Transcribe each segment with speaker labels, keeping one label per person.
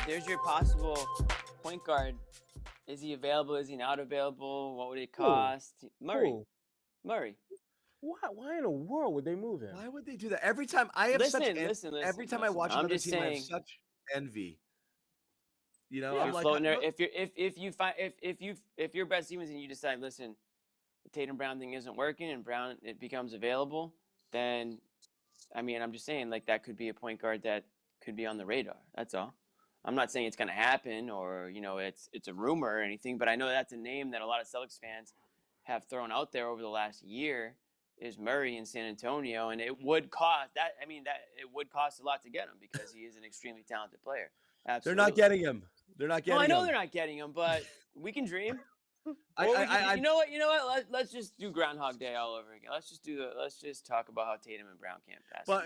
Speaker 1: there's your possible point guard. Is he available? Is he not available? What would it cost? Murray.
Speaker 2: Who?
Speaker 1: Murray.
Speaker 2: Why in the world would they move him?
Speaker 3: Why would they do that? Every time I have
Speaker 1: Listen.
Speaker 3: every time I watch
Speaker 1: I'm
Speaker 3: another
Speaker 1: just
Speaker 3: team, I have
Speaker 1: saying.
Speaker 3: such envy. You know,
Speaker 1: If
Speaker 3: I'm
Speaker 1: you're
Speaker 3: like,
Speaker 1: floating there, if you're Brad Stevens and you decide, listen, the Tatum Brown thing isn't working and Brown it becomes available, then I mean I'm just saying like that could be a point guard that could be on the radar. That's all. I'm not saying it's going to happen or it's a rumor or anything, but I know that's a name that a lot of Celtics fans have thrown out there over the last year is Murray in San Antonio, and it would cost that. I mean that it would cost a lot to get him because he is an extremely talented player. Absolutely.
Speaker 3: they're not getting him. They're not getting him.
Speaker 1: I know they're not getting him, but we can dream. You know what? Let's just do Groundhog Day all over again. Let's just talk about how Tatum and Brown can't pass.
Speaker 3: But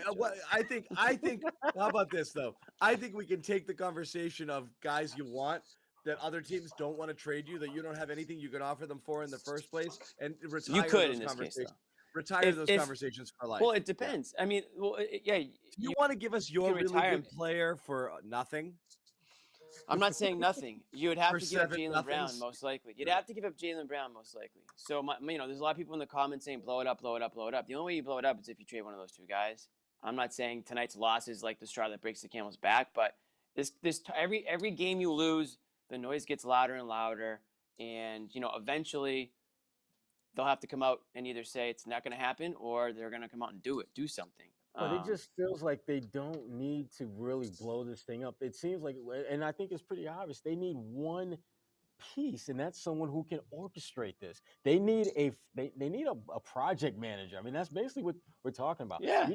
Speaker 3: I think. How about this though? I think we can take the conversation of guys you want that other teams don't want to trade you, that you don't have anything you can offer them for in the first place, and retire
Speaker 1: you could
Speaker 3: those
Speaker 1: in this
Speaker 3: conversations.
Speaker 1: case, though.
Speaker 3: Retire those conversations for life.
Speaker 1: Well, it depends. Yeah. I mean, yeah.
Speaker 3: You want to give us your really good player for nothing?
Speaker 1: I'm not saying nothing. You would have to give up Jaylen Brown
Speaker 3: nothings.
Speaker 1: most likely. You'd have to give up Jaylen Brown most likely. So, there's a lot of people in the comments saying blow it up, blow it up, blow it up. The only way you blow it up is if you trade one of those two guys. I'm not saying tonight's loss is like the straw that breaks the camel's back, but every game you lose, the noise gets louder and louder, and eventually they'll have to come out and either say it's not going to happen or they're going to come out and do something.
Speaker 2: But it just feels like they don't need to really blow this thing up. It seems like, and I think it's pretty obvious, they need one piece, and that's someone who can orchestrate this. They need they need a project manager. I mean, that's basically what we're talking about.
Speaker 1: Yeah.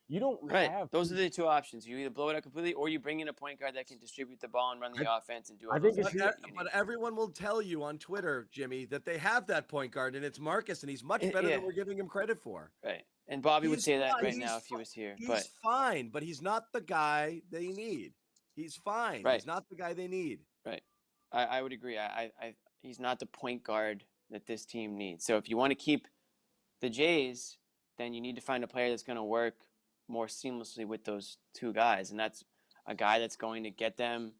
Speaker 2: You don't
Speaker 1: right.
Speaker 2: have
Speaker 1: Those are the two options. You either blow it up completely or you bring in a point guard that can distribute the ball and run the offense and do all those things.
Speaker 3: But everyone will tell you on Twitter, Jimmy, that they have that point guard, and it's Marcus, and he's much better than we're giving him credit for.
Speaker 1: Right. And Bobby would say that right now if he was here.
Speaker 3: He's fine, but he's not the guy they need. He's fine.
Speaker 1: Right.
Speaker 3: He's not the guy they need.
Speaker 1: Right. I would agree. He's not the point guard that this team needs. So if you want to keep the Jays, then you need to find a player that's going to work more seamlessly with those two guys. And that's a guy that's going to get them,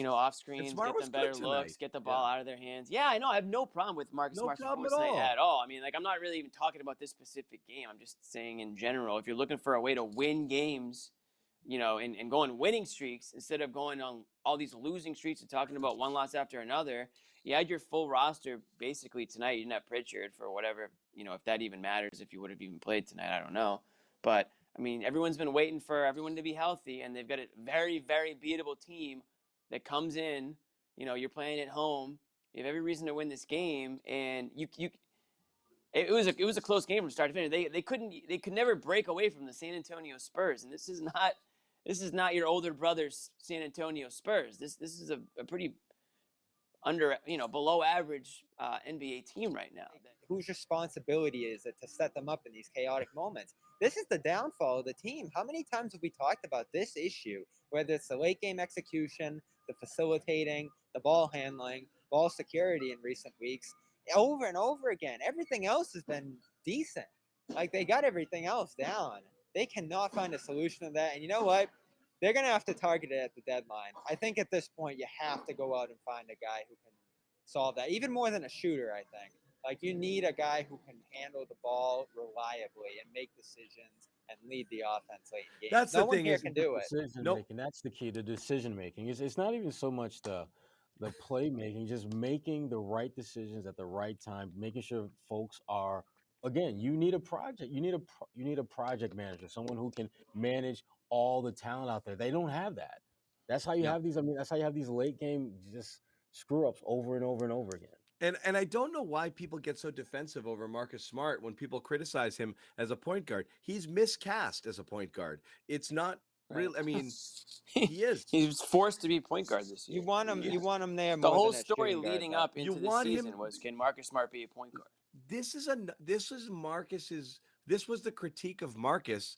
Speaker 1: off screens, get them better looks, get the ball out of their hands. Yeah, I know. I have no problem with Marcus Smart at all. I mean, I'm not really even talking about this specific game. I'm just saying in general, if you're looking for a way to win games, and go on winning streaks instead of going on all these losing streaks and talking about one loss after another, you had your full roster basically tonight. You didn't have Pritchard for whatever, if that even matters, if you would have even played tonight, I don't know. But, I mean, everyone's been waiting for everyone to be healthy, and they've got a very, very beatable team that comes in. You're playing at home. You have every reason to win this game, and it was a close game from start to finish. They could never break away from the San Antonio Spurs, and this is not your older brother's San Antonio Spurs. This is a pretty below average NBA team right now.
Speaker 4: Whose responsibility is it to set them up in these chaotic moments? This is the downfall of the team. How many times have we talked about this issue, whether it's the late game execution, the facilitating, the ball handling, ball security in recent weeks, over and over again? Everything else has been decent. Like, they got everything else down. They cannot find a solution to that. And you know what? They're going to have to target it at the deadline. I think at this point, you have to go out and find a guy who can solve that, even more than a shooter, I think. Like, you need a guy who can handle the ball reliably and make decisions and lead the offense late in games.
Speaker 3: That's the thing.
Speaker 4: Here can do it.
Speaker 2: Decision-making. That's the key, the decision-making. It's not even so much the playmaking, just making the right decisions at the right time, making sure folks are, again, you need a project. You need a project manager, someone who can manage all the talent out there. They don't have that. That's how you have these. I mean, that's how you have these late game just screw ups over and over and over again.
Speaker 3: And I don't know why people get so defensive over Marcus Smart when people criticize him as a point guard. He's miscast as a point guard. It's not real. I mean, he is.
Speaker 1: He's forced to be point guard this year.
Speaker 4: You want him. You want him there.
Speaker 1: The whole story leading up into the season was, can Marcus Smart be a point guard?
Speaker 3: This was the critique of Marcus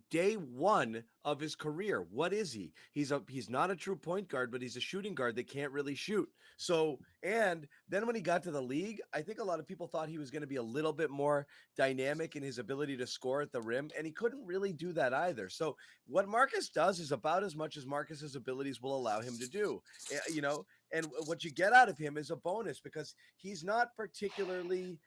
Speaker 3: day one of his career. What is he? He's not a true point guard, but he's a shooting guard that can't really shoot. So, and then when he got to the league, I think a lot of people thought he was going to be a little bit more dynamic in his ability to score at the rim, and he couldn't really do that either. So, what Marcus does is about as much as Marcus's abilities will allow him to do. You know, and what you get out of him is a bonus because he's not particularly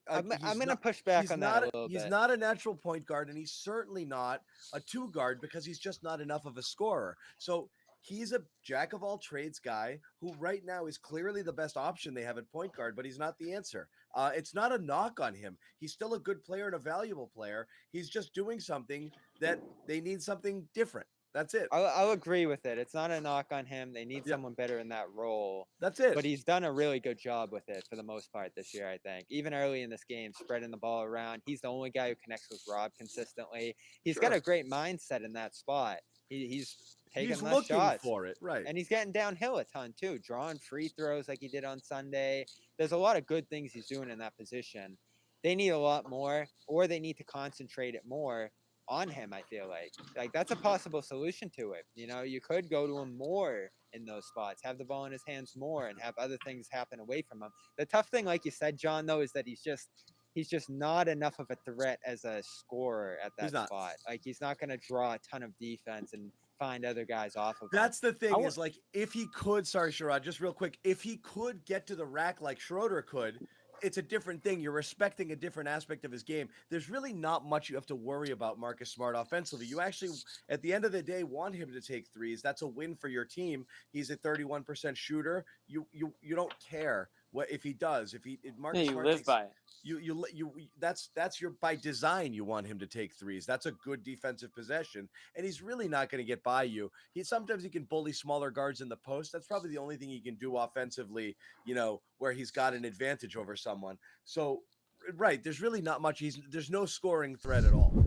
Speaker 4: I'm
Speaker 3: he's
Speaker 4: going to
Speaker 3: not
Speaker 4: push back on that a little
Speaker 3: he's
Speaker 4: bit.
Speaker 3: not a natural point guard, and he's certainly not a two guard because he's just not enough of a scorer. So he's a jack of all trades guy who right now is clearly the best option they have at point guard, but he's not the answer. It's not a knock on him. He's still a good player and a valuable player. He's just doing something that they need something different. That's it.
Speaker 4: I'll agree with it. It's not a knock on him. They need
Speaker 3: Yeah.
Speaker 4: someone better in that role.
Speaker 3: That's it.
Speaker 4: But he's done a really good job with it for the most part this year, I think. Even early in this game, spreading the ball around. He's the only guy who connects with Rob consistently. He's got
Speaker 3: Sure.
Speaker 4: a great mindset in that spot. He's taking
Speaker 3: He's
Speaker 4: less
Speaker 3: looking
Speaker 4: shots.
Speaker 3: for it, right?
Speaker 4: And he's getting downhill a ton too, drawing free throws like he did on Sunday. There's a lot of good things he's doing in that position. They need a lot more, or they need to concentrate it more on him. I feel like that's a possible solution to it. You know, you could go to him more in those spots, have the ball in his hands more, and have other things happen away from him. The tough thing, like you said, John, though, is that he's just not enough of a threat as a scorer at that spot. Like he's not going to draw a ton of defense and find other guys off of him.
Speaker 3: That's the thing is like if he could, sorry, Sherrod, just real quick, if he could get to the rack like Schroeder could, it's a different thing. You're respecting a different aspect of his game. There's really not much you have to worry about Marcus Smart offensively. You actually, at the end of the day, want him to take threes. That's a win for your team. He's a 31% shooter. You don't care what if he does. If Marcus
Speaker 1: you
Speaker 3: Smart
Speaker 1: live
Speaker 3: takes,
Speaker 1: by it.
Speaker 3: that's your by design. You want him to take threes. That's a good defensive possession, and he's really not going to get by you. Sometimes he can bully smaller guards in the post. That's probably the only thing he can do offensively. You know, where he's got an advantage over someone. So, right, there's really not much. There's no scoring threat at all.